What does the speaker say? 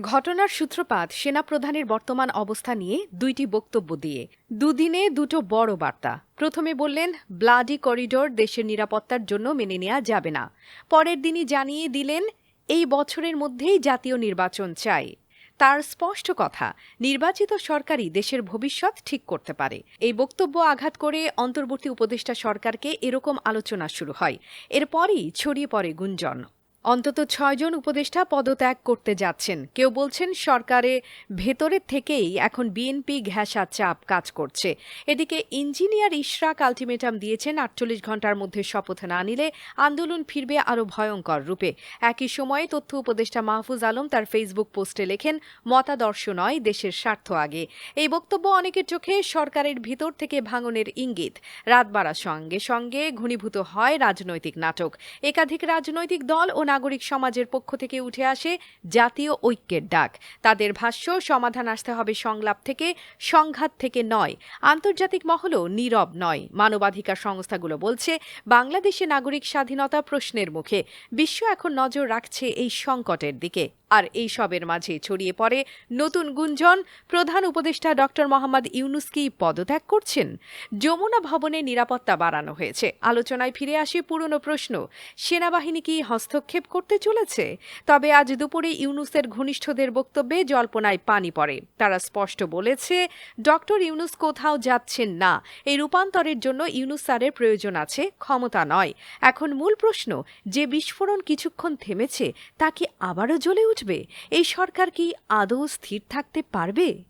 ঘটনার সূত্রপাত সেনাপ্রধানের বর্তমান অবস্থা নিয়ে দুইটি বক্তব্য দিয়ে দুদিনে দুটো বড় বার্তা। প্রথমে বললেন, ব্লাডি করিডোর দেশের নিরাপত্তার জন্য মেনে নেওয়া যাবে না। পরের দিনই জানিয়ে দিলেন, এই বছরের মধ্যেই জাতীয় নির্বাচন চাই। তার স্পষ্ট কথা, নির্বাচিত সরকারই দেশের ভবিষ্যৎ ঠিক করতে পারে। এই বক্তব্য আঘাত করে অন্তর্বর্তী উপদেষ্টা সরকারকে এরকম আলোচনা শুরু হয়। এরপরই ছড়িয়ে পড়ে গুঞ্জন। অন্তত ৬ জন উপদেষ্টা পদত্যাগ করতে যাচ্ছেন। কেউ বলছেন সরকারে ভেতরের থেকেই এখন বিএনপি ঘেঁষা চাপ কাজ করছে। এদিকে ইঞ্জিনিয়ার ইশরাক আলটিমেটাম দিয়েছেন, ৪৮ ঘণ্টার মধ্যে শপথ না নিলে আন্দোলন ফিরবে আরও ভয়ঙ্কর রূপে। একই সময়ে তথ্য উপদেষ্টা মাহফুজ আলম তার ফেসবুক পোস্টে লেখেন, মতাদর্শ নয়, দেশের স্বার্থ আগে। এই বক্তব্য অনেকের চোখে সরকারের ভিতর থেকে ভাঙনের ইঙ্গিত। রাত বাড়ার সঙ্গে সঙ্গে ঘনীভূত হয় রাজনৈতিক নাটক। একাধিক রাজনৈতিক দল ও নাগরিক সমাজের পক্ষ থেকে উঠে আসে জাতীয় ঐক্যের ডাক। তাদের ভাষ্য, সমাধান আসতে হবে সংলাপ থেকে, সংঘাত থেকে নয়। আন্তর্জাতিক মহলও নীরব নয়। মানবাধিকার সংস্থাগুলো বলছে, বাংলাদেশে নাগরিক স্বাধীনতা প্রশ্নের মুখে। বিশ্ব এখন নজর রাখছে এই সংকটের দিকে। আর এই সবের মাঝে ছড়িয়ে পড়ে নতুন গুঞ্জন, প্রধান উপদেষ্টা ডক্টর মোহাম্মদ ইউনূস কি পদত্যাগ করছেন? যমুনা ভবনে নিরাপত্তা বাড়ানো হয়েছে। আলোচনায় ফিরে আসে পুরনো প্রশ্ন, সেনাবাহিনী কি হস্তক্ষেপ করতে চলেছে? তবে আজ দুপুরে ইউনূসের ঘনিষ্ঠদের বক্তব্যে জল্পনায় পানি পড়ে। তারা স্পষ্ট বলেছে, ডক্টর ইউনূস কোথাও যাচ্ছেন না। এই রূপান্তরের জন্য ইউনূস স্যারের প্রয়োজন আছে, ক্ষমতা নয়। এখন মূল প্রশ্ন, যে বিস্ফোরণ কিছুক্ষণ থেমেছে তা কি আবারও জ্বলে উঠবে? এই সরকার কি আদৌ স্থির থাকতে পারবে?